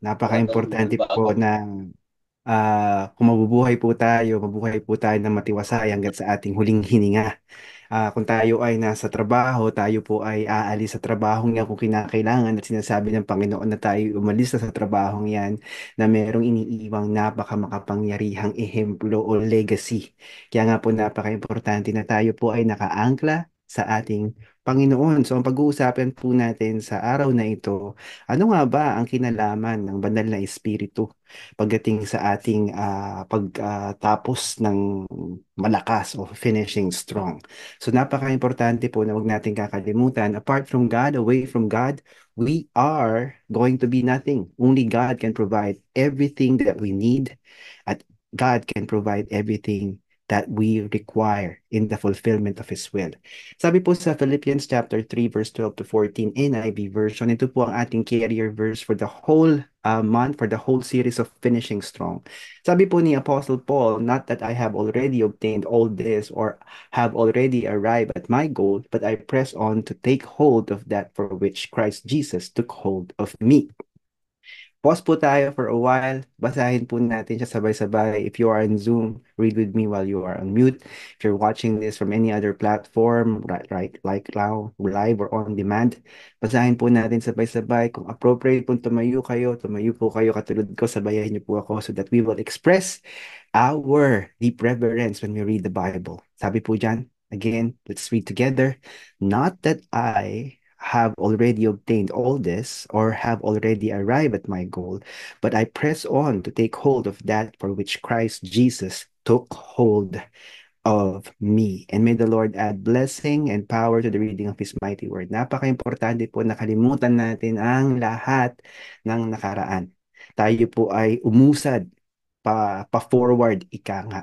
Napaka-importante po na kung mabuhay po tayo ng matiwasay hanggang sa ating huling hininga. Kung tayo ay nasa trabaho, tayo po ay aalis sa trabahong yan kung kinakailangan at sinasabi ng Panginoon na tayo umalis na sa trabahong yan na merong iniiwang napaka makapangyarihang ehemplo o legacy. Kaya nga po napaka-importante na tayo po ay nakaangkla sa ating Panginoon. So ang pag-uusapan po natin sa araw na ito, ano nga ba ang kinalaman ng banal na espiritu pagdating sa ating pagtapos ng malakas o finishing strong? So napaka-importante po na wag natin kakalimutan, apart from God, away from God, we are going to be nothing. Only God can provide everything that we need at God can provide everything that we require in the fulfillment of His will. Sabi po sa Philippians chapter 3 verse 12 to 14 NIV version, ito po ang ating carrier verse for the whole month, for the whole series of Finishing Strong. Sabi po ni Apostle Paul, not that I have already obtained all this or have already arrived at my goal, but I press on to take hold of that for which Christ Jesus took hold of me. Pause po tayo for a while. Basahin po natin siya sabay-sabay. If you are on Zoom, read with me while you are on mute. If you're watching this from any other platform, right, like now, live or on demand, basahin po natin sabay-sabay. Kung appropriate po tumayo po kayo katulad ko, sabayan niyo po ako so that we will express our deep reverence when we read the Bible. Sabi po dyan, again, let's read together. Not that I have already obtained all this or have already arrived at my goal, but I press on to take hold of that for which Christ Jesus took hold of me. And may the Lord add blessing and power to the reading of His mighty word. Napaka-importante po nakalimutan natin ang lahat ng nakaraan. Tayo po ay umusad pa-forward, ika nga.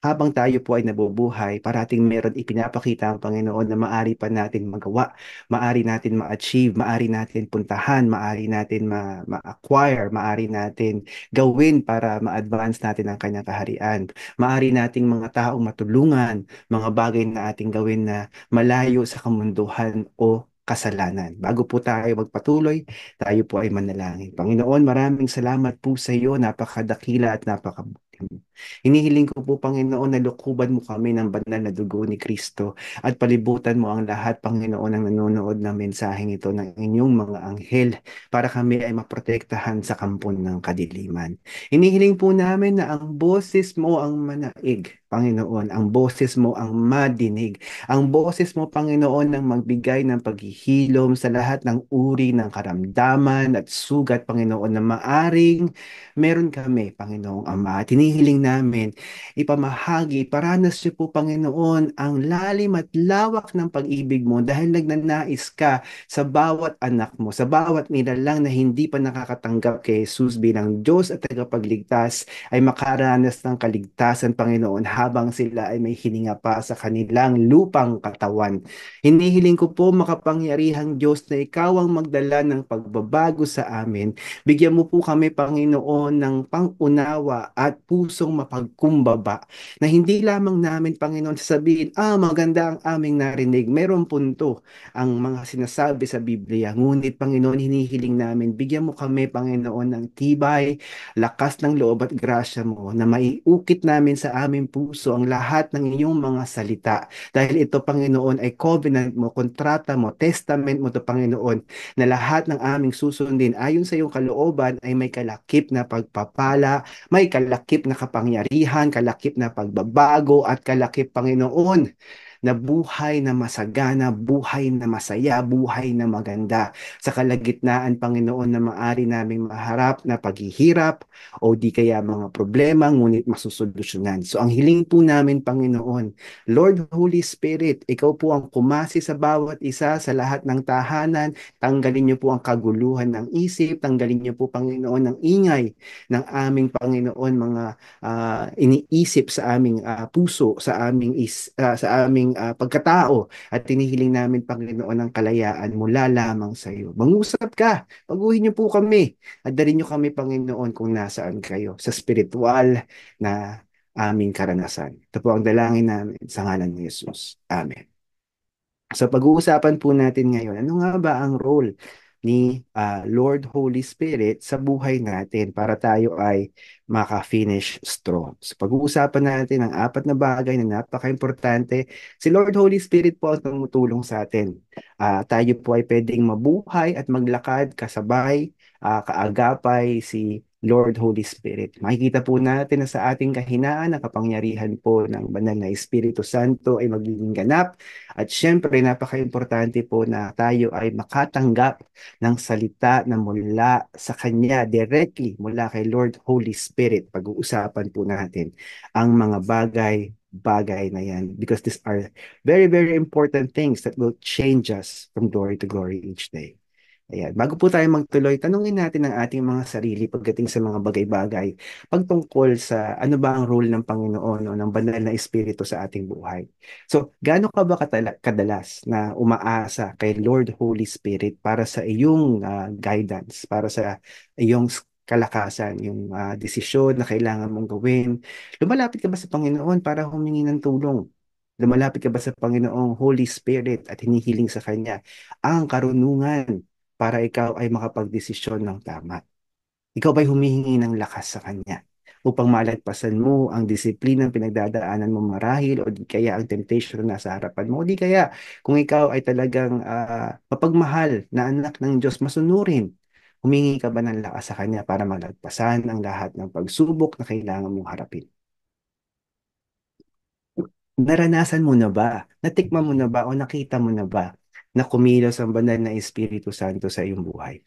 Habang tayo po ay nabubuhay, parating meron ipinapakita ang Panginoon na maari pa natin magawa, maari natin ma-achieve, maari natin puntahan, maari natin ma-acquire, maari natin gawin para ma-advance natin ang kanyang kaharian. Maari nating mga taong matulungan, mga bagay na ating gawin na malayo sa kamunduhan o kasalanan. Bago po tayo magpatuloy, tayo po ay manalangin. Panginoon, maraming salamat po sa iyo. Napakadakila at napakabuti mo. Hinihiling ko po, Panginoon, na lukuban mo kami ng banal na dugo ni Kristo at palibutan mo ang lahat, Panginoon, ng nanonood ng mensaheng ito ng inyong mga anghel para kami ay maprotektahan sa kampon ng kadiliman. Hinihiling po namin na ang boses mo ang manaig, Panginoon, ang boses mo ang madinig, ang boses mo, Panginoon, ang magbigay ng paghihilom sa lahat ng uri ng karamdaman at sugat, Panginoon, na maaring meron kami, Panginoong Ama. At hinihiling namin, ipamahagi, paranas niyo po, Panginoon, ang lalim at lawak ng pag-ibig mo dahil nagnanais ka sa bawat anak mo, sa bawat nilalang na hindi pa nakakatanggap kay Jesus bilang Diyos at tagapagligtas ay makaranas ng kaligtasan, Panginoon, habang sila ay may hininga pa sa kanilang lupang katawan. Hinihiling ko po, makapangyarihang Diyos, na ikaw ang magdala ng pagbabago sa amin. Bigyan mo po kami, Panginoon, ng pangunawa at pusong mapagkumbaba na hindi lamang namin, Panginoon, sasabihin, maganda ang aming narinig. Merong punto ang mga sinasabi sa Biblia. Ngunit, Panginoon, hinihiling namin, bigyan mo kami, Panginoon, ng tibay, lakas ng loob at grasya mo na maiukit namin sa aming puso ang lahat ng iyong mga salita. Dahil ito, Panginoon, ay covenant mo, kontrata mo, testament mo to, Panginoon, na lahat ng aming susundin ayon sa iyong kalooban ay may kalakip na pagpapala, may kalakip na kapangyarihan, kalakip na pagbabago at kalakip, Panginoon, na buhay na masagana, buhay na masaya, buhay na maganda. Sa kalagitnaan, Panginoon, na maari naming maharap na paghihirap o di kaya mga problema, ngunit masusolusyonan. So ang hiling po namin, Panginoon, Lord Holy Spirit, ikaw po ang kumasi sa bawat isa sa lahat ng tahanan. Tanggalin niyo po ang kaguluhan ng isip, tanggalin niyo po, Panginoon, ang ingay ng aming, Panginoon, mga iniisip sa aming puso, sa aming pagkatao, at tinihiling namin, Panginoon, ang kalayaan mula lamang sa iyo. Mangusap ka, baguhin niyo po kami, at dalhin niyo kami, Panginoon, kung nasaan kayo, sa spiritual na aming karanasan. Ito po ang dalangin namin sa ngalan ni Jesus. Amen. So pag-uusapan po natin ngayon, ano nga ba ang role? ni Lord Holy Spirit sa buhay natin para tayo ay maka-finish strong. So pag-uusapan natin ang apat na bagay na napaka-importante. Si Lord Holy Spirit po ang tumutulong sa atin. Tayo po ay pwedeng mabuhay at maglakad kasabay, kaagapay si Lord Holy Spirit. Makikita po natin na sa ating kahinaan, ang kapangyarihan po ng banal na Espiritu Santo ay magiging ganap. At syempre, napaka-importante po na tayo ay makatanggap ng salita na mula sa Kanya, directly mula kay Lord Holy Spirit. Pag-uusapan po natin ang mga bagay na yan because these are very, very important things that will change us from glory to glory each day. Ayan. Bago po tayo magtuloy, tanungin natin ang ating mga sarili pagdating sa mga bagay-bagay pagtungkol sa ano ba ang role ng Panginoon o ng banal na Espiritu sa ating buhay. So, gaano ka ba kadalas na umaasa kay Lord Holy Spirit para sa iyong guidance, para sa iyong kalakasan, yung desisyon na kailangan mong gawin? Lumalapit ka ba sa Panginoon para humingi ng tulong? Lumalapit ka ba sa Panginoong Holy Spirit at hinihiling sa Kanya ang karunungan para ikaw ay makapagdesisyon ng tama? Ikaw ba'y humihingi ng lakas sa Kanya upang malagpasan mo ang disiplinang pinagdadaanan mo marahil o di kaya ang temptation na nasa harapan mo o di kaya kung ikaw ay talagang mapagmahal na anak ng Diyos, masunurin, humingi ka ba ng lakas sa Kanya para malagpasan ang lahat ng pagsubok na kailangan mong harapin? Naranasan mo na ba? Natikman mo na ba o nakita mo na ba na kumilos ang banal na Espiritu Santo sa iyong buhay?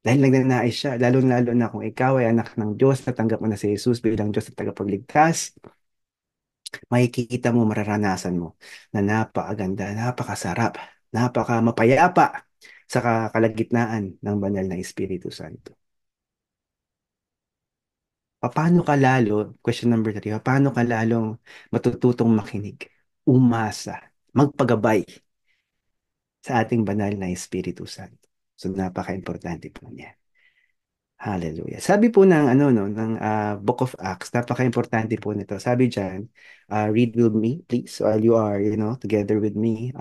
Dahil nagnanais siya, lalo-lalo na kung ikaw ay anak ng Diyos, natanggap mo na si Jesus bilang Diyos at tagapagligtas, makikita mo, mararanasan mo na napakaganda, napakasarap, napakamapayapa sa kalagitnaan ng banal na Espiritu Santo. Paano ka lalo, question number 3, paano ka lalong matututong makinig, umasa, magpagabay sa ating banal na Espiritu Santo? So napaka-importante po niya. Hallelujah. Sabi po ng ano no ng Book of Acts, napaka-importante po nito. Sabi diyan, read with me please while you are, together with me.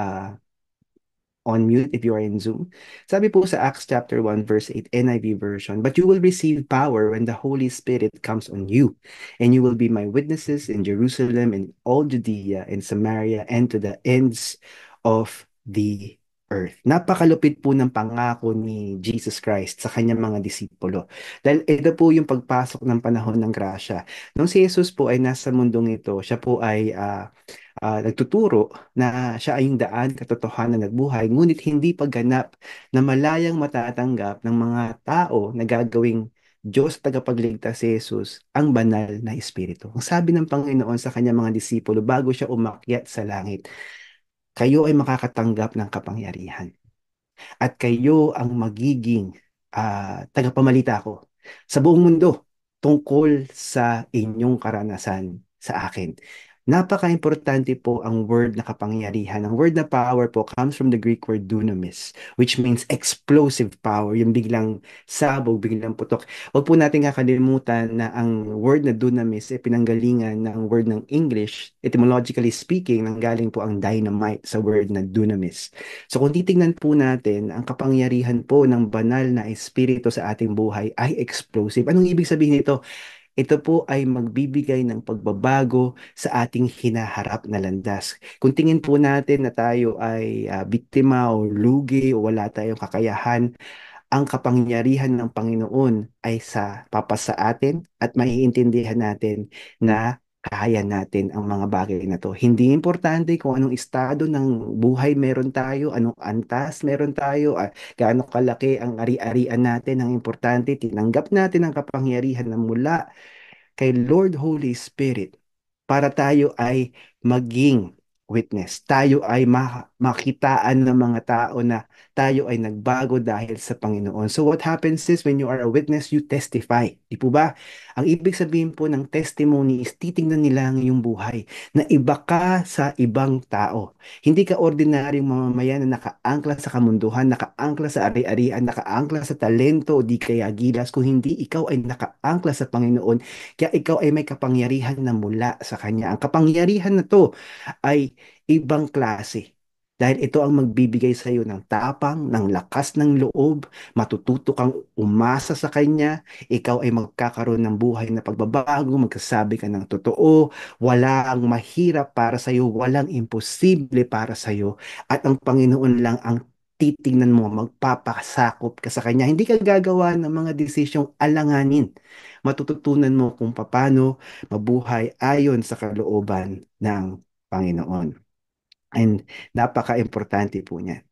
On mute if you are in Zoom. Sabi po sa Acts chapter 1 verse 8 NIV version, "But you will receive power when the Holy Spirit comes on you, and you will be my witnesses in Jerusalem and all Judea and Samaria and to the ends of the earth." Napakalupit po ng pangako ni Jesus Christ sa kanyang mga disipulo. Dahil ito po yung pagpasok ng panahon ng grasya. Nung si Jesus po ay nasa mundong ito, siya po ay nagtuturo na siya ay yung daan, katotohanan at buhay, ngunit hindi pagganap na malayang matatanggap ng mga tao na gagawing Diyos tagapagligtas si Jesus ang banal na Espiritu. Ang sabi ng Panginoon sa kanyang mga disipulo bago siya umakyat sa langit, kayo ay makakatanggap ng kapangyarihan at kayo ang magiging tagapamalita ko sa buong mundo tungkol sa inyong karanasan sa akin. Napaka-importante po ang word na kapangyarihan. Ang word na power po comes from the Greek word dunamis, which means explosive power, yung biglang sabog, biglang putok. Huwag po natin kakalimutan na ang word na dunamis ay pinanggalingan ng word ng English, etymologically speaking, nanggaling po ang dynamite sa word na dunamis. So kung titingnan po natin, ang kapangyarihan po ng banal na espiritu sa ating buhay ay explosive. Anong ibig sabihin nito? Ito po ay magbibigay ng pagbabago sa ating hinaharap na landas. Kung tingin po natin na tayo ay biktima o lugi o wala tayong kakayahan, ang kapangyarihan ng Panginoon ay papasa atin at maiintindihan natin na kaya natin ang mga bagay na to. Hindi importante kung anong estado ng buhay meron tayo, anong antas meron tayo, gaano kalaki ang ari-arian natin. Ang importante, tinanggap natin ang kapangyarihan na mula kay Lord Holy Spirit para tayo ay maging witness. Tayo ay makitaan ng mga tao na tayo ay nagbago dahil sa Panginoon. So what happens is when you are a witness, you testify. Di po ba? Ang ibig sabihin po ng testimony is titingnan nila ang iyong buhay na iba ka sa ibang tao. Hindi ka ordinaryong mamamayan na nakaangkla sa kamunduhan, nakaangkla sa ari-arian, nakaangkla sa talento o di kaya gilas, kung hindi ikaw ay nakaangkla sa Panginoon, kaya ikaw ay may kapangyarihan na mula sa Kanya. Ang kapangyarihan na to ay ibang klase. Dahil ito ang magbibigay sa iyo ng tapang, ng lakas ng loob, matututo kang umasa sa Kanya, ikaw ay magkakaroon ng buhay na pagbabago, magkasabi ka ng totoo, walang mahirap para sa iyo, walang imposible para sa iyo, at ang Panginoon lang ang titingnan mo, magpapasakop ka sa Kanya. Hindi ka gagawa ng mga desisyong alanganin. Matututunan mo kung paano mabuhay ayon sa kalooban ng Panginoon. And napaka-importante po niya.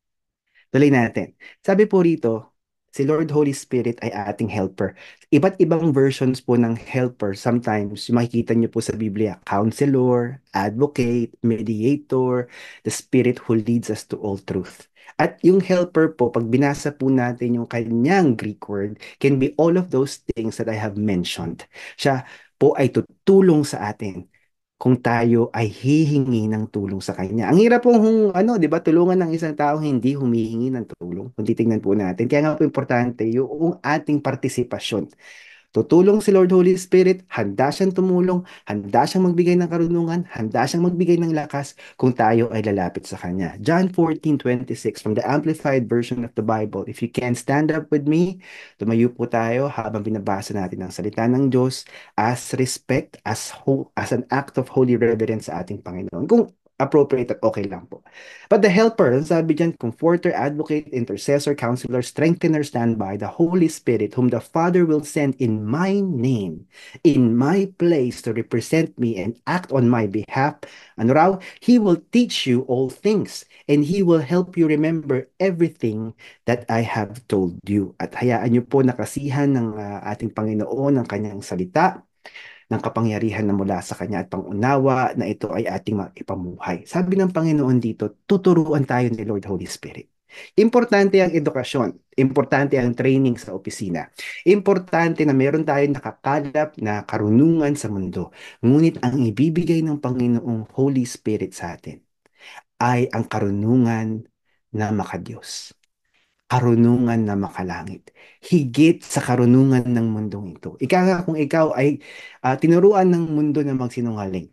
Tuloy natin. Sabi po rito, si Lord Holy Spirit ay ating helper. Iba't ibang versions po ng helper. Sometimes, makikita niyo po sa Biblia, counselor, advocate, mediator, the Spirit who leads us to all truth. At yung helper po, pag binasa po natin yung kanyang Greek word, can be all of those things that I have mentioned. Siya po ay tutulong sa atin kung tayo ay hihingi ng tulong sa kanya. Ang hirap pong, 'di ba, tulungan ng isang tao hindi humihingi ng tulong. Kung titingnan po natin, kaya nga po importante yung ating partisipasyon. Tutulong si Lord Holy Spirit, handa siyang tumulong, handa siyang magbigay ng karunungan, handa siyang magbigay ng lakas kung tayo ay lalapit sa Kanya. John 14:26 from the Amplified Version of the Bible. If you can stand up with me, tumayo po tayo habang binabasa natin ang salita ng Diyos as respect, as an act of holy reverence sa ating Panginoon. Kung appropriate at okay lang po. But the helper, ang sabi dyan, comforter, advocate, intercessor, counselor, strengthener, standby, the Holy Spirit, whom the Father will send in my name, in my place to represent me and act on my behalf. Ano raw? He will teach you all things and He will help you remember everything that I have told you. At hayaan niyo po nakasihan ng ating Panginoon ang kanyang salita ng kapangyarihan na mula sa Kanya at pangunawa na ito ay ating ipamuhay. Sabi ng Panginoon dito, tuturuan tayo ni Lord Holy Spirit. Importante ang edukasyon, importante ang training sa opisina, importante na meron tayong nakakalap na karunungan sa mundo. Ngunit ang ibibigay ng Panginoong Holy Spirit sa atin ay ang karunungan na makadiyos, karunungan na makalangit, higit sa karunungan ng mundong ito. Ika nga kung ikaw ay tinuruan ng mundo na magsinungaling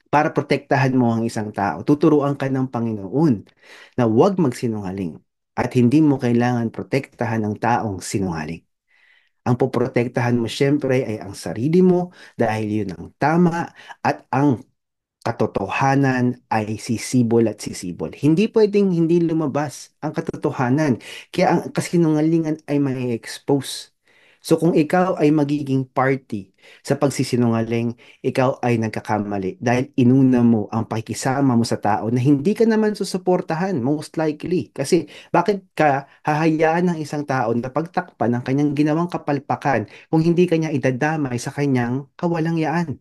para protektahan mo ang isang tao, tuturuan ka ng Panginoon na huwag magsinungaling at hindi mo kailangan protektahan ng taong sinungaling. Ang poprotektahan mo siyempre ay ang sarili mo dahil yun ang tama at ang katotohanan ay sisibol at sisibol. Hindi pwedeng hindi lumabas ang katotohanan. Kaya ang kasinungalingan ay may expose. So kung ikaw ay magiging party sa pagsisinungaling, ikaw ay nagkakamali dahil inuna mo ang pakikisama mo sa tao na hindi ka naman susuportahan, most likely. Kasi bakit ka hahayaan ng isang tao na pagtakpan ng kanyang ginawang kapalpakan kung hindi kanya idadamay sa kanyang kawalangyaan?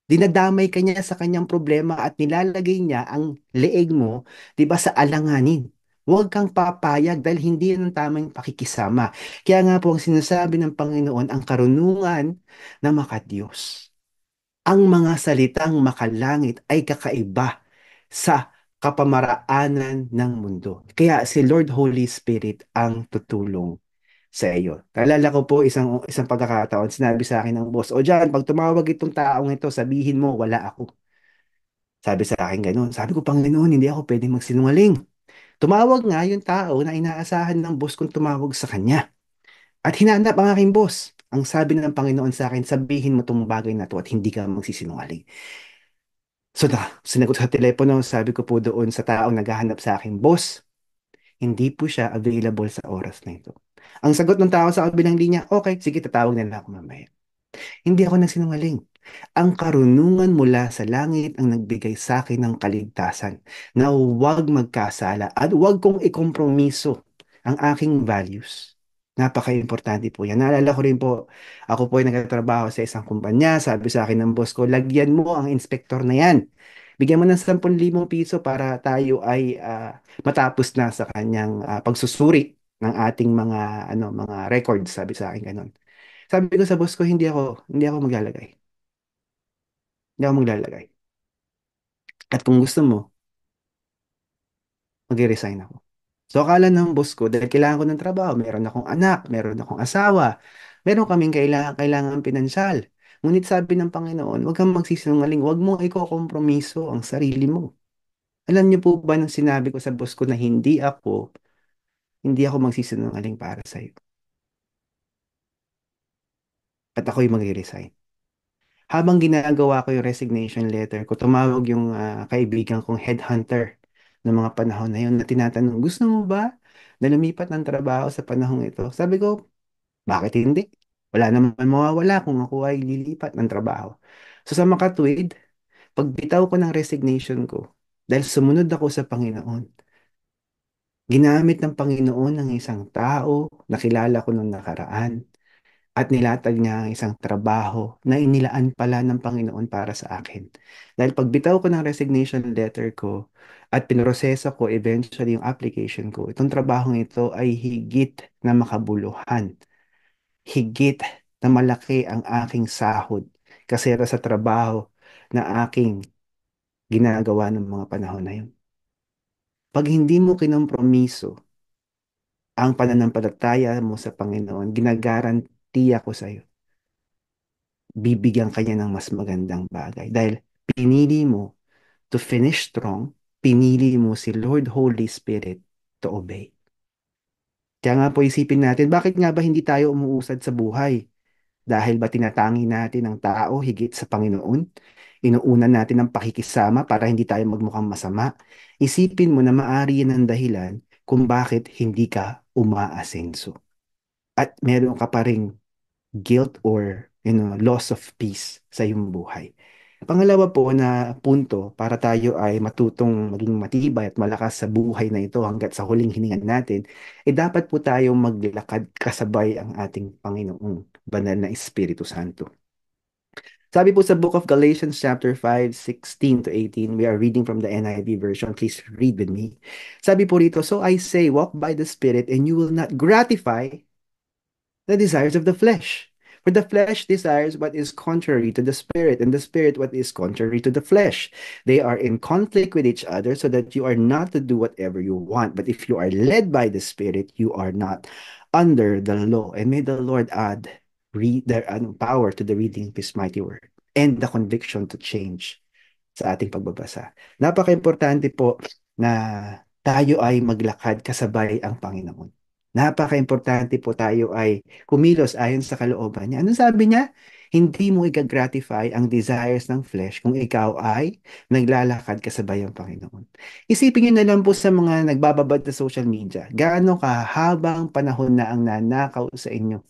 Dinadamay ka niya sa kanyang problema at nilalagay niya ang leeg mo, 'di ba, sa alanganin. Huwag kang papayag dahil hindi yan ang tamang pakikisama. Kaya nga po ang sinasabi ng Panginoon, ang karunungan na makadiyos. Ang mga salitang makalangit ay kakaiba sa kapamaraanan ng mundo. Kaya si Lord Holy Spirit ang tutulong sa iyo. Naalala ko po isang pagkakataon, sinabi sa akin ng boss, o Jan, pag tumawag itong taong ito, sabihin mo, wala ako. Sabi sa akin ganun. Sabi ko, Panginoon, hindi ako pwedeng magsinungaling. Tumawag nga yung tao na inaasahan ng boss kong tumawag sa kanya. At hinanap ang aking boss. Ang sabi ng Panginoon sa akin, sabihin mo itong bagay na to at hindi ka magsisinungaling. So sinagot sa telepono, sabi ko po doon sa taong naghahanap sa akin, boss, hindi po siya available sa oras na ito. Ang sagot ng tao sa kabilang linya, okay, sige, tatawag na lang ako mamaya. Hindi ako nagsinungaling. Ang karunungan mula sa langit ang nagbigay sa akin ng kaligtasan na huwag magkasala at huwag kong ikompromiso ang aking values. Napaka-importante po yan. Naalala ko rin po, ako po ay nagtatrabaho sa isang kumpanya. Sabi sa akin ng boss ko, lagyan mo ang inspektor na yan. Bigyan mo ng 10,000 piso para tayo ay matapos na sa kanyang pagsusuri ng ating mga records, sabi sa akin ganun. Sabi ko sa boss ko, hindi ako maglalagay. Hindi ako maglalagay. At kung gusto mo, mag-resign ako. So akala ng boss ko, dahil kailangan ko ng trabaho, meron akong anak, meron akong asawa, meron kaming kailangan pinansyal. Ngunit sabi ng Panginoon, huwag kang magsisinungaling, huwag mo iko-kompromiso ang sarili mo. Alam niyo po ba nang sinabi ko sa boss ko na hindi ako magsisinungaling para sa'yo at ako'y magre-resign. Habang ginagawa ko yung resignation letter ko, tumawag yung kaibigan kong headhunter ng mga panahon na yun na tinatanong, gusto mo ba na lumipat ng trabaho sa panahong ito? Sabi ko, bakit hindi? Wala naman mawawala kung ako ay lilipat ng trabaho. So sa makatwid, pagbitaw ko ng resignation ko, dahil sumunod ako sa Panginoon, ginamit ng Panginoon ng isang tao na kilala ko nung nakaraan at nilatag niya ang isang trabaho na inilaan pala ng Panginoon para sa akin. Dahil pagbitaw ko ng resignation letter ko at pinroseso ko eventually yung application ko, itong trabahong ito ay higit na makabuluhan, higit na malaki ang aking sahod kasera sa trabaho na aking ginagawa ng mga panahon na yun. Pag hindi mo kinompromiso ang pananampalataya mo sa Panginoon, ginagarantiya ko sa iyo, bibigyan kanya ng mas magandang bagay. Dahil pinili mo to finish strong, pinili mo si Lord Holy Spirit to obey. Kaya nga po isipin natin, bakit nga ba hindi tayo umuusad sa buhay? Dahil ba tinatangi natin ang tao higit sa Panginoon? Inuunan natin ang pakikisama para hindi tayo magmukhang masama? Isipin mo na maari yan ang dahilan kung bakit hindi ka umaasenso. At meron ka pa ring guilt or loss of peace sa iyong buhay. Pangalawa po na punto para tayo ay matutong maging matibay at malakas sa buhay na ito hanggat sa huling hininga natin, dapat po tayong maglakad kasabay ang ating Panginoong banal na Espiritu Santo. Sabi po sa Book of Galatians chapter 5:16 to 18, we are reading from the NIV version. Please read with me. Sabi po rito, so I say, walk by the Spirit and you will not gratify the desires of the flesh. For the flesh desires what is contrary to the spirit, and the spirit what is contrary to the flesh. They are in conflict with each other, so that you are not to do whatever you want. But if you are led by the spirit, you are not under the law. And may the Lord add their power to the reading of His mighty word and the conviction to change sa ating pagbabasa. Napaka-importante po na tayo ay maglakad kasabay ang Panginoon. Napaka-importante po tayo ay kumilos ayon sa kalooban niya. Ano sabi niya? Hindi mo i-gratify ang desires ng flesh kung ikaw ay naglalakad kasabay ang Panginoon. Isipin niyo na lang po sa mga nagbababad sa social media, gaano kahabang panahon na ang nanakaw sa inyo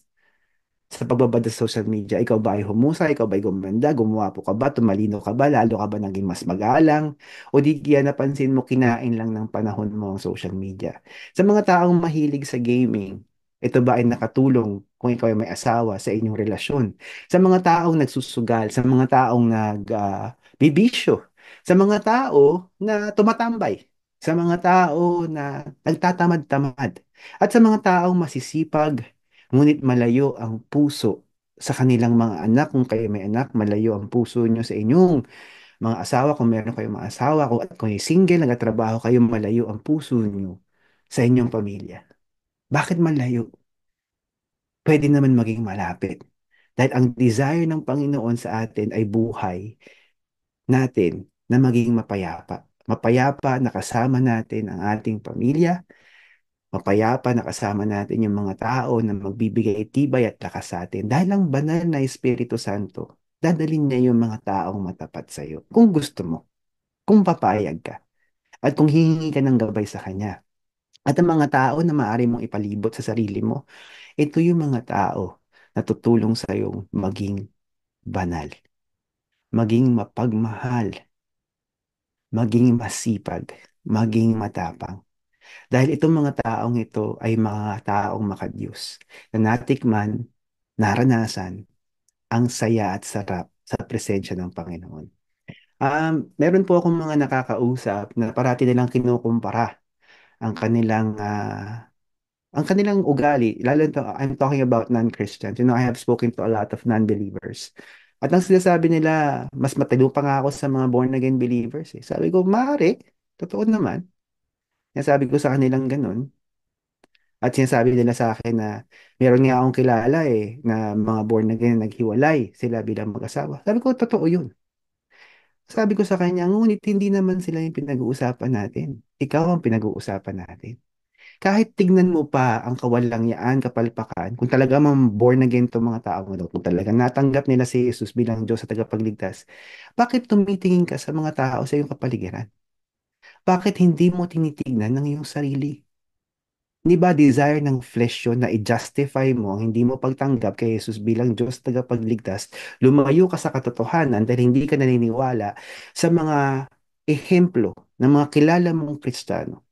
sa pagbabad sa social media. Ikaw ba ay humusay? Ikaw ba ay gumanda? Gumwapo ka ba? Tumalino ka ba? Lalo ka ba naging mas magalang? O di kaya napansin mo kinain lang ng panahon mo ang social media? Sa mga taong mahilig sa gaming, ito ba ay nakatulong kung ikaw ay may asawa sa inyong relasyon? Sa mga taong nagsusugal, sa mga taong bibisyo, sa mga tao na tumatambay, sa mga tao na nagtatamad-tamad, at sa mga taong masisipag, ngunit malayo ang puso sa kanilang mga anak. Kung kayo may anak, malayo ang puso nyo sa inyong mga asawa. Kung meron kayong mga asawa, kung kayo single, nagtatrabaho kayo, malayo ang puso nyo sa inyong pamilya. Bakit malayo? Pwede naman maging malapit. Dahil ang desire ng Panginoon sa atin ay buhay natin na maging mapayapa. Mapayapa na kasama natin ang ating pamilya, mapayapa na kasama natin yung mga tao na magbibigay tibay at lakas sa atin. Dahil ang banal na Espiritu Santo, dadalhin niya yung mga taong matapat sa iyo. Kung gusto mo, kung papayag ka, at kung hihingi ka ng gabay sa Kanya. At ang mga tao na maaari mong ipalibot sa sarili mo, ito yung mga tao na tutulong sa iyong maging banal, maging mapagmahal, maging masipag, maging matapang. Dahil itong mga taong ito ay mga taong makadiyos na natikman, naranasan ang saya at sarap sa presensya ng Panginoon. Meron po akong mga nakakausap na parati nilang kinukumpara ang kanilang ugali. I'm talking about non-Christians. I have spoken to a lot of non-believers. At ang sinasabi nila, mas matalo pa nga ako sa mga born-again believers. Eh. Sabi ko, maaari. Totoo naman. Sabi ko sa kanilang ganun. At sinasabi nila sa akin na meron nga akong kilala na mga born again na naghiwalay sila bilang mag-asawa. Sabi ko, totoo yun. Sabi ko sa kanya, ngunit hindi naman sila yung pinag-uusapan natin. Ikaw ang pinag-uusapan natin. Kahit tignan mo pa ang kawalangyaan, kapalpakan, kung talaga mang born again itong mga tao mo, kung talaga natanggap nila si Jesus bilang Diyos at tagapagligtas, bakit tumitingin ka sa mga tao sa iyong kapaligiran? Bakit hindi mo tinitignan ng iyong sarili? Di ba desire ng flesh yun na i-justify mo, hindi mo pagtanggap kay Jesus bilang Diyos tagapagligtas, lumayo ka sa katotohanan dahil hindi ka naniniwala sa mga ehemplo ng mga kilala mong Kristiyano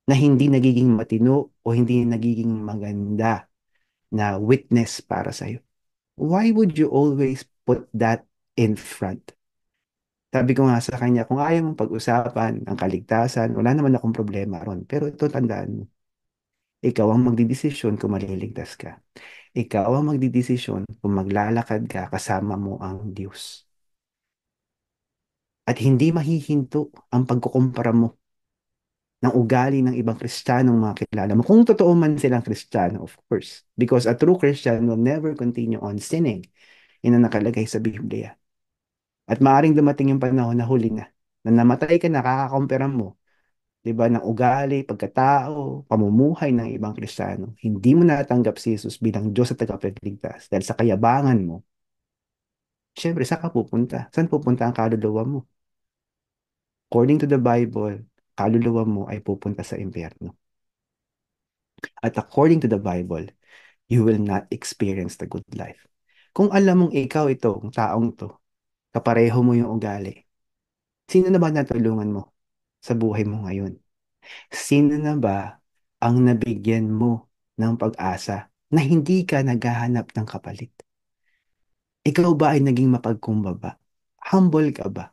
na hindi nagiging matino o hindi nagiging maganda na witness para sa'yo. Why would you always put that in front? Sabi ko nga sa kanya, kung ayaw mong pag-usapan ang kaligtasan, wala naman akong problema ron. Pero ito tandaan mo, ikaw ang magdidesisyon kung maliligtas ka. Ikaw ang magdidesisyon kung maglalakad ka kasama mo ang Diyos. At hindi mahihinto ang pagkukumpara mo ng ugali ng ibang Kristiyanong mga kilala mo. Kung totoo man silang Kristiyano, of course. Because a true Christian will never continue on sinning. Yun ang nakalagay sa Biblia. At maaring dumating yung panahon na huli na namatay ka, nakakakumpara mo, di ba, ng ugali, pagkatao, pamumuhay ng ibang Kristiyano. Hindi mo natanggap si Jesus bilang Diyos at tagapagligtas dahil sa kayabangan mo. Siyempre, saan ka pupunta? Saan pupunta ang kaluluwa mo? According to the Bible, kaluluwa mo ay pupunta sa impyerno. At according to the Bible, you will not experience the good life. Kung alam mong ikaw itong taong to, kapareho mo yung ugali, sino na ba natulungan mo sa buhay mo ngayon? Sino na ba ang nabigyan mo ng pag-asa na hindi ka naghahanap ng kapalit? Ikaw ba ay naging mapagkumbaba? Humble ka ba?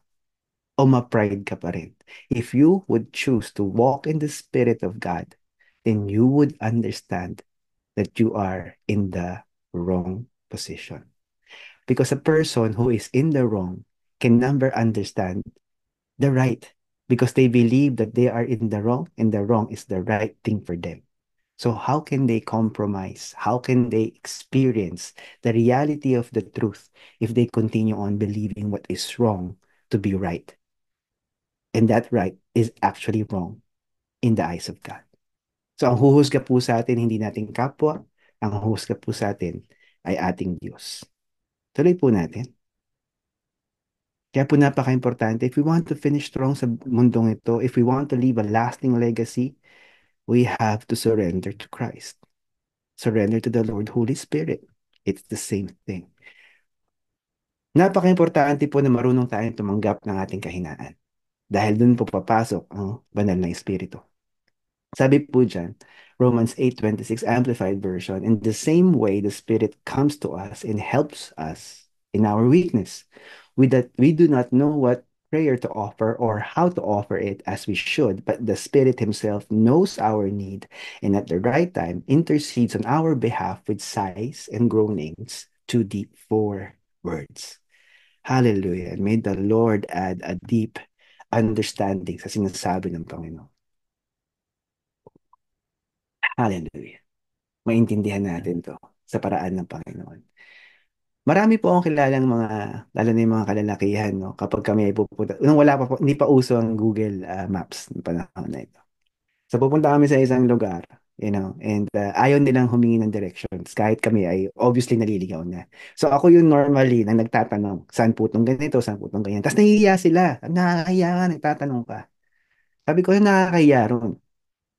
O ma-pride ka pa rin? If you would choose to walk in the Spirit of God, then you would understand that you are in the wrong position. Because a person who is in the wrong can never understand the right because they believe that they are in the wrong and the wrong is the right thing for them. So how can they compromise? How can they experience the reality of the truth if they continue on believing what is wrong to be right? And that right is actually wrong in the eyes of God. So ang huhusga po sa atin, hindi nating kapwa. Ang huhusga po sa atin ay ating Diyos. Tuloy po natin. Kaya po napaka-importante, if we want to finish strong sa mundong ito, if we want to leave a lasting legacy, we have to surrender to Christ. Surrender to the Lord Holy Spirit. It's the same thing. Napaka-importante po na marunong tayong tumanggap ng ating kahinaan. Dahil dun po papasok ang banal na Espiritu. Sabi po dyan, Romans 8:26 Amplified Version, in the same way the Spirit comes to us and helps us in our weakness. That we do not know what prayer to offer or how to offer it as we should, but the Spirit Himself knows our need and at the right time intercedes on our behalf with sighs and groanings too deep for words. Hallelujah. May the Lord add a deep understanding sa sinasabi ng Panginoon. Hallelujah. Maintindihan natin to sa paraan ng Panginoon. Marami po akong kilalang mga, lalo na yung mga kalalakihan, no? Kapag kami ay pupunta, nung wala pa po, hindi pa uso ang Google Maps ng panahon na ito. So pupunta kami sa isang lugar, and ayaw nilang humingi ng directions kahit kami ay obviously naliligaw na. So ako yung normally na nagtatanong, saan po itong ganito, saan po itong ganyan. Tapos nahihiya sila, nakakahiya ka, nagtatanong ka. Sabi ko, nakakahiya ron.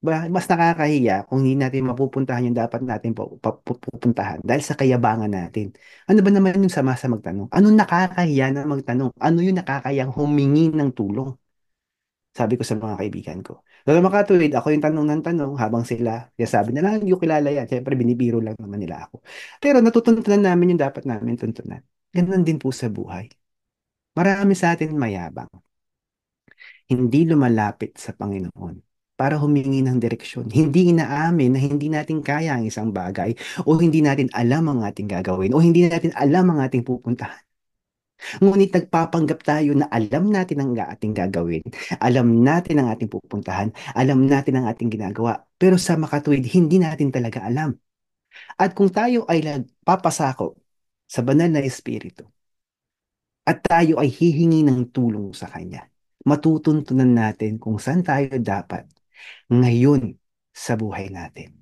Mas nakakahiya kung hindi natin mapupuntahan yung dapat natin pupuntahan dahil sa kayabangan natin. Ano ba naman yung sama sa magtanong? Ano nakakahiya na magtanong? Ano yung nakakayang humingi ng tulong? Sabi ko sa mga kaibigan ko. Lalo makatuwid, ako yung tanong ng tanong habang sila sabi na lang, yung kilala yan. Siyempre, binibiro lang naman nila ako. Pero natutuntunan namin yung dapat namin tuntunan. Ganun din po sa buhay. Marami sa atin mayabang. Hindi lumalapit sa Panginoon para humingi ng direksyon. Hindi inaamin na hindi natin kaya ang isang bagay o hindi natin alam ang ating gagawin o hindi natin alam ang ating pupuntahan. Ngunit nagpapanggap tayo na alam natin ang ating gagawin, alam natin ang ating pupuntahan, alam natin ang ating ginagawa, pero sa makatuwid, hindi natin talaga alam. At kung tayo ay nagpapasako sa banal na Espiritu, at tayo ay hihingi ng tulong sa Kanya. Matutuntunan natin kung saan tayo dapat ngayon sa buhay natin.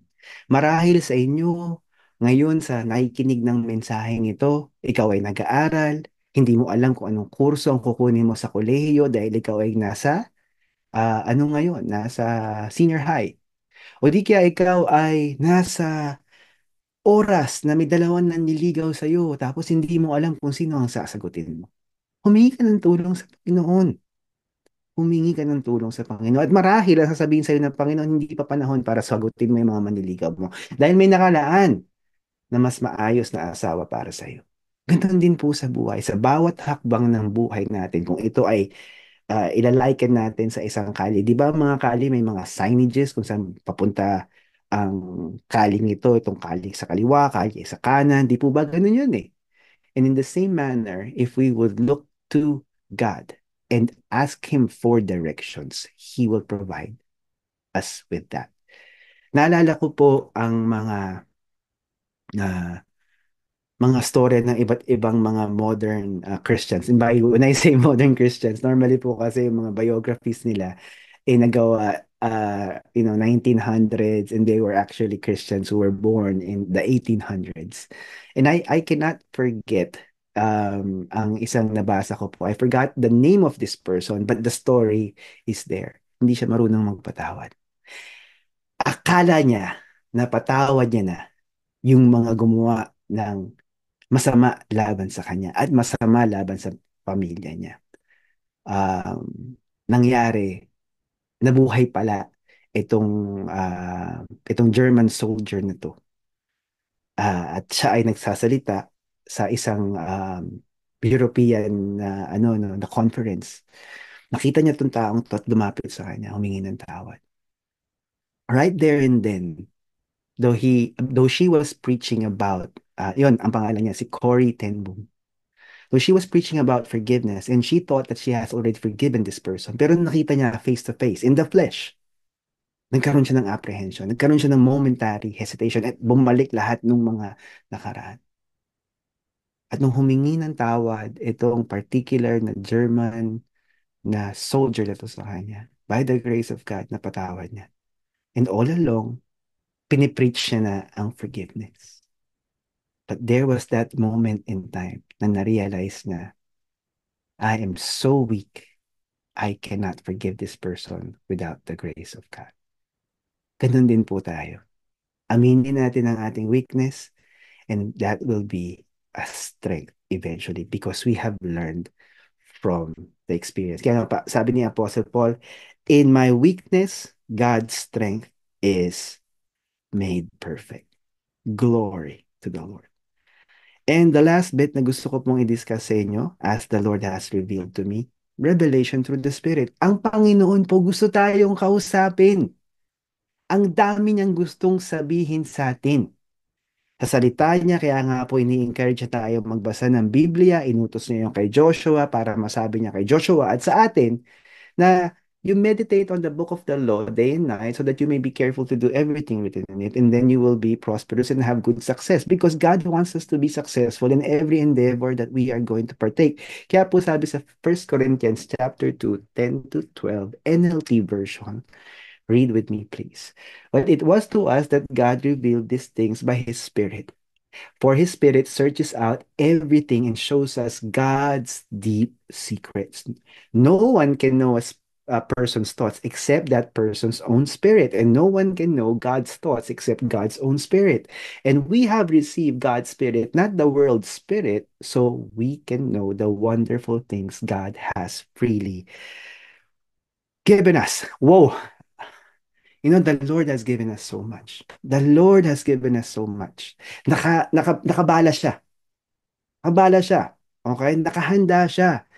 Marahil sa inyo, ngayon sa nakikinig ng mensaheng ito, ikaw ay nag-aaral, hindi mo alam kung anong kurso ang kukunin mo sa kolehiyo dahil ikaw ay nasa, ano ngayon, nasa senior high. O di kaya ikaw ay nasa oras na may dalawang nanliligaw sa'yo tapos hindi mo alam kung sino ang sasagutin mo. Humingi ka ng tulong sa Panginoon. Humingi ka ng tulong sa Panginoon. At marahil ang sasabihin sa'yo ng Panginoon, hindi pa panahon para sagutin mo yung mga manliligaw mo. Dahil may nakalaan na mas maayos na asawa para sa'yo. Ganun din po sa buhay. Sa bawat hakbang ng buhay natin, kung ito ay ilaliken natin sa isang kali. Di ba mga kali may mga signages kung saan papunta ang kaling ito, itong kaling sa kaliwa, kaling sa kanan. Di po ba ganun yun eh? And in the same manner, if we would look to God and ask Him for directions, He will provide us with that. Naalala ko po ang uh, mga storya ng iba't ibang mga modern Christians. And when I say modern Christians, normally po kasi yung mga biographies nila nagawa 1900s, and they were actually Christians who were born in the 1800s. And I cannot forget ang isang nabasa ko po. I forgot the name of this person, but the story is there. Hindi siya marunong magpatawad. Akala niya napatawad niya na yung mga gumawa ng masama laban sa kanya at masama laban sa pamilya niya. Nangyari, nabuhay pala itong itong German soldier na to. At siya ay nagsasalita sa isang European na na conference. Nakita niya tong taong to at lumapit sa kanya, humingi ng tawad. Right there and then, though she was preaching about yon ang pangalan niya si Corrie ten Boom. So she was preaching about forgiveness and she thought that she has already forgiven this person. Pero nakita niya face to face, in the flesh, nagkaroon siya ng apprehension, nagkaroon siya ng momentary hesitation at bumalik lahat ng mga nakaraan. At nung humingi ng tawad, itong particular na German na soldier na to sa kanya, by the grace of God, napatawad niya. And all along, pinipreach siya na ang forgiveness. But there was that moment in time na na-realize na I am so weak, I cannot forgive this person without the grace of God. Ganun din po tayo. Aminin natin ang ating weakness and that will be a strength eventually because we have learned from the experience. Kaya nga pa, sabi ni Apostle Paul, in my weakness, God's strength is made perfect. Glory to the Lord. And the last bit na gusto ko pong i-discuss sa inyo, as the Lord has revealed to me, revelation through the Spirit. Ang Panginoon po gusto tayong kausapin. Ang dami niyang gustong sabihin sa atin. Sa salita niya, kaya nga po ini-encourage tayo magbasa ng Biblia, inutos niya yung kay Joshua para masabi niya kay Joshua at sa atin na you meditate on the book of the law day and night so that you may be careful to do everything written in it and then you will be prosperous and have good success because God wants us to be successful in every endeavor that we are going to partake. Kaya po sabi sa 1 Corinthians chapter 2, 10 to 12, NLT version, read with me, please. But it was to us that God revealed these things by His Spirit. For His Spirit searches out everything and shows us God's deep secrets. No one can know a person's thoughts except that person's own spirit, and no one can know God's thoughts except God's own spirit. And we have received God's Spirit, not the world's spirit, so we can know the wonderful things God has freely given us. Whoa, you know, the Lord has given us so much. The Lord has given us so much. Nakabala siya. Nakabala siya. Okay? Nakahanda siya.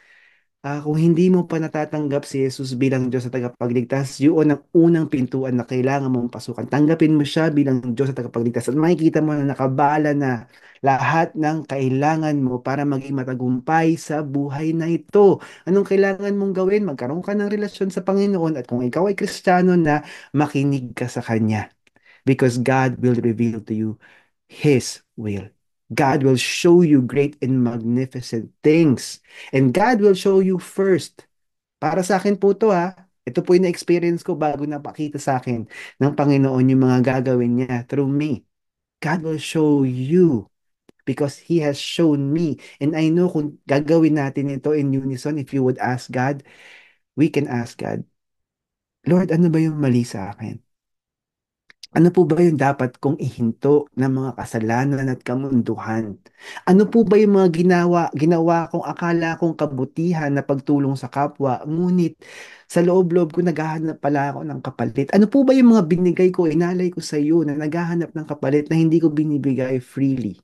Kung hindi mo pa natatanggap si Jesus bilang Diyos at tagapagligtas, yun ang unang pintuan na kailangan mong pasukan. Tanggapin mo siya bilang Diyos at tagapagligtas at makikita mo na nakabala na lahat ng kailangan mo para maging matagumpay sa buhay na ito. Anong kailangan mong gawin? Magkaroon ka ng relasyon sa Panginoon at kung ikaw ay Kristiyano na, makinig ka sa Kanya because God will reveal to you His will. God will show you great and magnificent things. And God will show you first. Para sa akin po to ha. Ito po yung na-experience ko bago napakita sa akin ng Panginoon yung mga gagawin niya through me. God will show you because He has shown me. And I know kung gagawin natin ito in unison, if you would ask God, we can ask God, Lord, ano ba yung mali sa akin? Ano po ba yung dapat kong ihinto ng mga kasalanan at kamunduhan? Ano po ba yung mga ginawa kong akala kong kabutihan na pagtulong sa kapwa, ngunit sa loob-loob ko naghahanap pala ako ng kapalit? Ano po ba yung mga binigay ko, inalay ko sa iyo na naghahanap ng kapalit na hindi ko binibigay freely?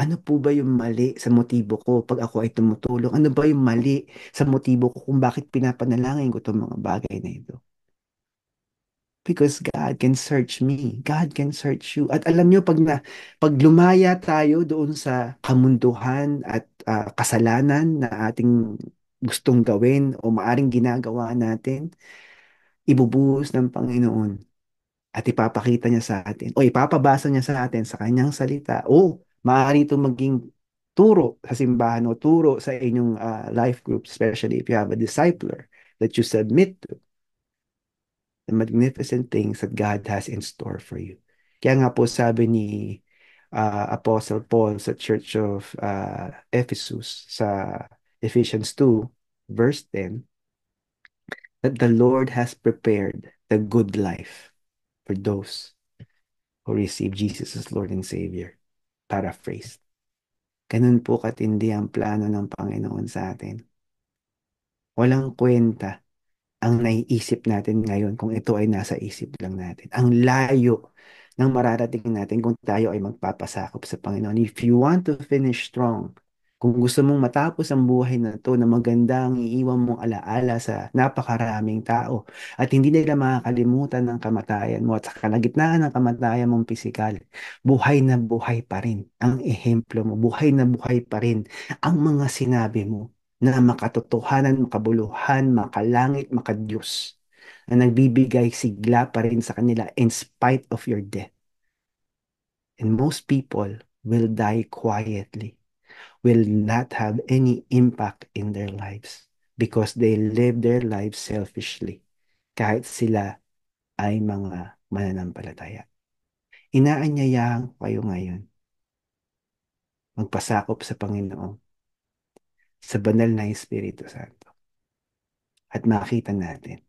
Ano po ba yung mali sa motibo ko pag ako ay tumutulong? Ano ba yung mali sa motibo ko kung bakit pinapanalangin ko itong mga bagay na ito? Because God can search me. God can search you. At alam nyo, pag lumaya tayo doon sa kamunduhan at kasalanan na ating gustong gawin o maaring ginagawa natin, ibubuhos ng Panginoon at ipapakita niya sa atin o ipapabasa niya sa atin sa kanyang salita. O maaari ito maging turo sa simbahan o turo sa inyong life group, especially if you have a discipler that you submit to the magnificent things that God has in store for you. Kaya nga po sabi ni Apostle Paul sa Church of Ephesus sa Ephesians 2 verse 10 that the Lord has prepared the good life for those who receive Jesus as Lord and Savior. Paraphrased. Ganun po katindi ang plano ng Panginoon sa atin. Walang kwenta ang naiisip natin ngayon kung ito ay nasa isip lang natin. Ang layo ng mararating natin kung tayo ay magpapasakop sa Panginoon. If you want to finish strong, kung gusto mong matapos ang buhay na to na maganda ang iiwan mong alaala sa napakaraming tao at hindi nila makakalimutan ng kamatayan mo at sa kalagitnaan ng kamatayan mong pisikal, buhay na buhay pa rin ang ehemplo mo, buhay na buhay pa rin ang mga sinabi mo na makatotohanan, makabuluhan, makalangit, makadiyos, na nagbibigay sigla pa rin sa kanila in spite of your death. And most people will die quietly, will not have any impact in their lives because they live their lives selfishly, kahit sila ay mga mananampalataya. Inaanyayahan ko kayo ngayon magpasakop sa Panginoon, sa banal na Espiritu Santo, at makita natin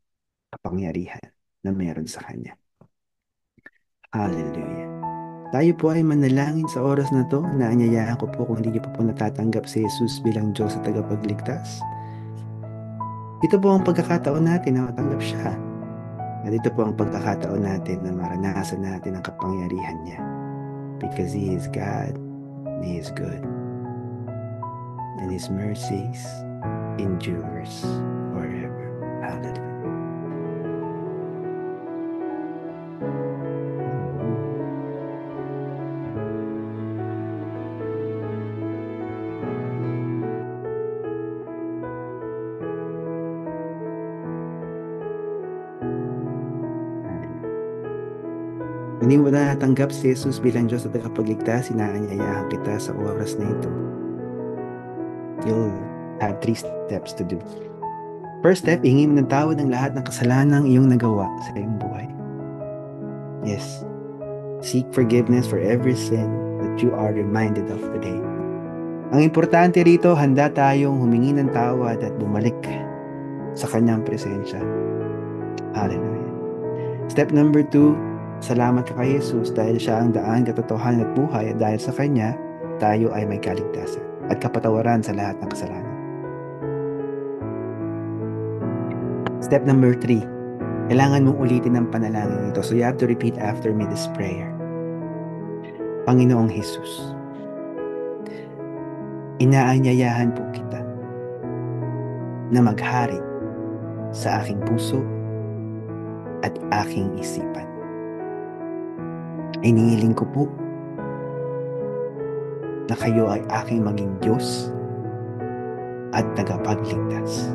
kapangyarihan na meron sa Kanya. Hallelujah. Tayo po ay manalangin sa oras na to. Naanyayahan ko po kung hindi niyo pa po natatanggap si Jesus bilang Diyos at tagapagligtas. Ito po ang pagkakataon natin na matanggap siya. At ito po ang pagkakataon natin na maranasan natin ang kapangyarihan niya. Because He is God and He is good. And His mercies endures forever. Hallelujah. Hindi mo na natanggap si Jesus bilang Diyos at tagapagligtas, inaanyayahan kita sa oras na ito. You'll have 3 steps to do. First step, hingin mo ng tawad ng lahat ng kasalanang iyong nagawa sa iyong buhay. Yes. Seek forgiveness for every sin that you are reminded of today. Ang importante rito, handa tayong humingi ng tawad at bumalik sa kanyang presensya. Hallelujah. Step number 2, salamat ka kay Jesus dahil siya ang daan, katotohanan at buhay, at dahil sa Kanya, tayo ay may kaligtasan at kapatawaran sa lahat ng kasalanan. Step number 3, kailangan mong ulitin ang panalangin ito. So you have to repeat after me this prayer. Panginoong Jesus, inaanyayahan po kita na maghari sa aking puso at aking isipan. Inihiling ko po na kayo ay aking maging Diyos at tagapagligtas.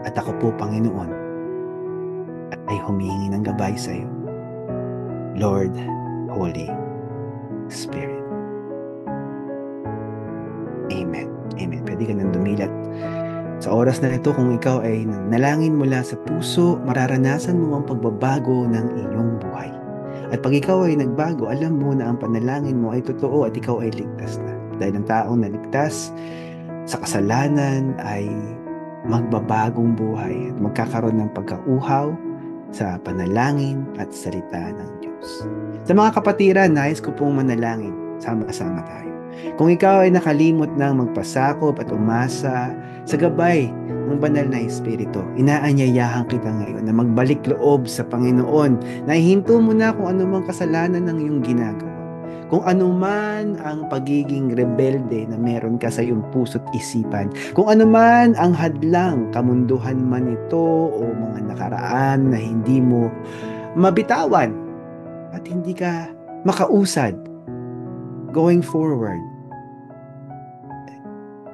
At ako po, Panginoon, ay humihingi ng gabay sa iyo, Lord, Holy Spirit. pwede ka nang dumilat. Sa oras na ito, kung ikaw ay nalangin mula sa puso, mararanasan mo ang pagbabago ng iyong buhay. At pag ikaw ay nagbago, alam mo na ang panalangin mo ay totoo at ikaw ay ligtas na. Dahil ang taong naligtas sa kasalanan ay magbabagong buhay at magkakaroon ng pagkauhaw sa panalangin at salita ng Diyos. Sa mga kapatiran, nais ko pong manalangin. Sama-sama tayo. Kung ikaw ay nakalimot ng magpasakop at umasa sa gabay ng banal na Espiritu, inaanyayahan kita ngayon na magbalik loob sa Panginoon. Nahihinto mo na kung anumang kasalanan ng iyong ginagawa. Kung anuman ang pagiging rebelde na meron ka sa iyong puso't isipan, kung anuman ang hadlang, kamunduhan man ito o mga nakaraan na hindi mo mabitawan at hindi ka makausad going forward,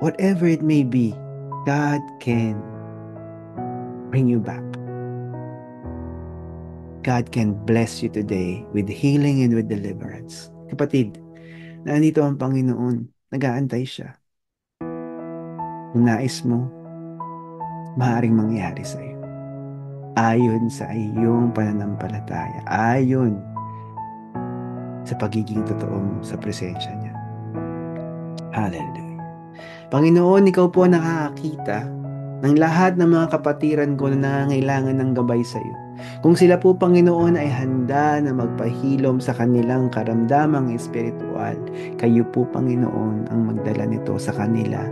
whatever it may be, God can bring you back. God can bless you today with healing and with deliverance. Kapatid, nandito ang Panginoon. Nag-aantay siya. Kung nais mo, maaaring mangyari sa iyo. Ayon sa iyong pananampalataya. Ayon sa pagiging totoo mo sa presensya niya. Hallelujah. Panginoon, ikaw po nakakakita ng lahat ng mga kapatiran ko na nangangailangan ng gabay sa iyo. Kung sila po, Panginoon, ay handa na magpahilom sa kanilang karamdamang espiritual, kayo po, Panginoon, ang magdala nito sa kanila,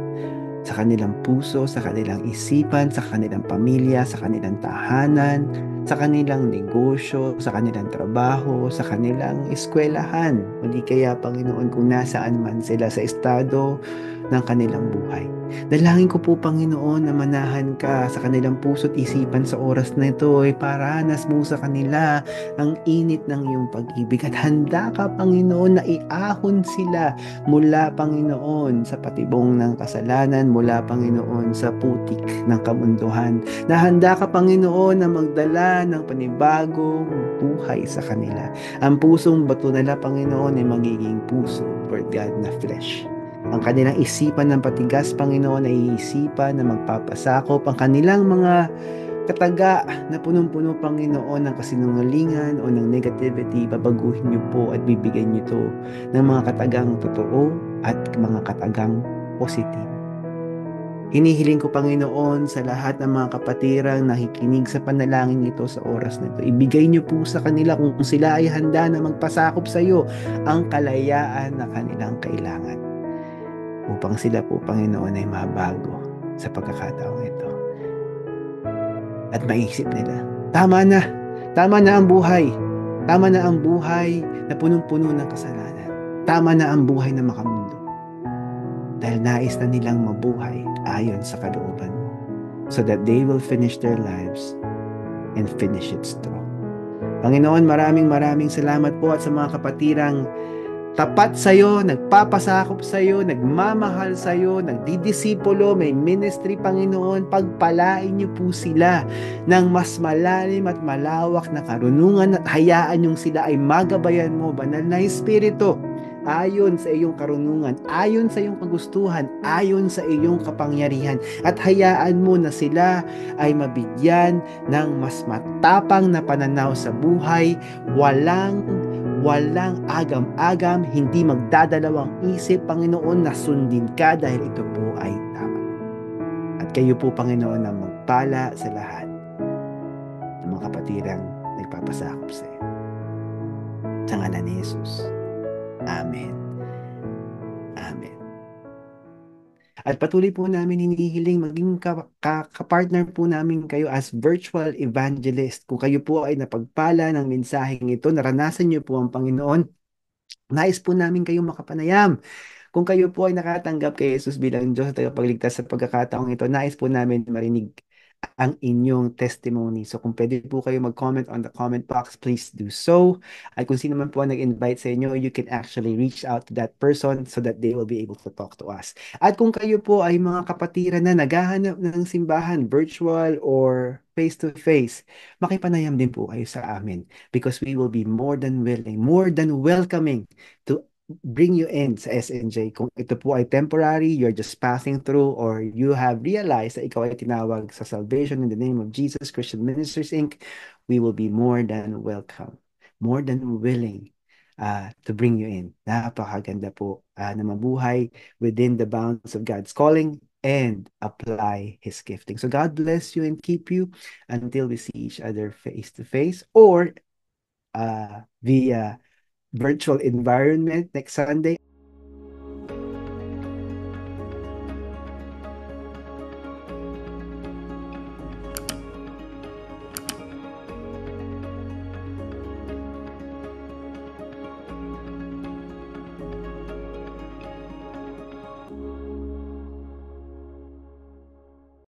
sa kanilang puso, sa kanilang isipan, sa kanilang pamilya, sa kanilang tahanan, sa kanilang negosyo, sa kanilang trabaho, sa kanilang eskwelahan. O di kaya, Panginoon, kung nasaan man sila sa estado ng kanilang buhay. Dalangin ko po, Panginoon, na manahan ka sa kanilang puso't isipan sa oras na ito ay paranas mo sa kanila ang init ng iyong pag-ibig at handa ka, Panginoon, na iahon sila mula, Panginoon, sa patibong ng kasalanan, mula, Panginoon, sa putik ng kamunduhan. Na handa ka, Panginoon, na magdala ng panibagong buhay sa kanila. Ang pusong bato nila, Panginoon, ay magiging puso, Lord God, na flesh. Ang kanilang isipan ng patigas, Panginoon, ay isipan na magpapasakop. Ang kanilang mga kataga na punong-puno, Panginoon, ng kasinungalingan o ng negativity, babaguhin niyo po at bibigyan niyo to ng mga katagang totoo at mga katagang positive. Hinihiling ko, Panginoon, sa lahat ng mga kapatirang nakikinig sa panalangin ito sa oras na ito. Ibigay niyo po sa kanila kung sila ay handa na magpasakop sa iyo ang kalayaan na kanilang kailangan. Upang sila po, Panginoon, ay mabago sa pagkakataong ito. At maisip nila, tama na ang buhay. Tama na ang buhay na punong-puno ng kasalanan. Tama na ang buhay na makamundo. Dahil nais na nilang mabuhay ayon sa kalooban mo, so that they will finish their lives and finish it strong. Panginoon, maraming salamat po at sa mga kapatirang tapat sa iyo, nagpapasakop sa iyo, nagmamahal sa iyo, nagdidisipulo, may ministry, Panginoon, pagpalain niyo po sila ng mas malalim at malawak na karunungan at hayaan niyong sila ay magabayan mo, Banal na Espiritu, ayon sa iyong karunungan, ayon sa iyong kagustuhan, ayon sa iyong kapangyarihan, at hayaan mo na sila ay mabigyan ng mas matapang na pananaw sa buhay, walang agam-agam, hindi magdadalawang isip, Panginoon, na sundin ka dahil ito po ay tama. At kayo po, Panginoon, ang magpala sa lahat ng mga kapatirang nagpapasakop sa iyo. Sa ngalan ni Jesus. Amen. Amen. At patuloy po namin hinihiling maging kapartner po namin kayo as virtual evangelist. Kung kayo po ay napagpala ng mensaheng ito, naranasan niyo po ang Panginoon, nais po namin kayong makapanayam. Kung kayo po ay nakatanggap kay Jesus bilang Diyos at tagapagligtas sa pagkakataong ito, nais po namin marinig ang inyong testimony. So kung pwede po kayo mag-comment on the comment box, please do so. At kung sino man po ang nag-invite sa inyo, you can actually reach out to that person so that they will be able to talk to us. At kung kayo po ay mga kapatiran na naghahanap ng simbahan, virtual or face-to-face, makipanayam din po kayo sa amin because we will be more than willing, more than welcoming to bring you in sa SNJ. Kung ito po ay temporary, you're just passing through, or you have realized na ikaw ay tinawag sa salvation in the name of Jesus Christian Ministers Inc., we will be more than welcome, more than willing to bring you in. Napakaganda po na mabuhay within the bounds of God's calling and apply His gifting. So God bless you and keep you until we see each other face to face, or via virtual environment next Sunday.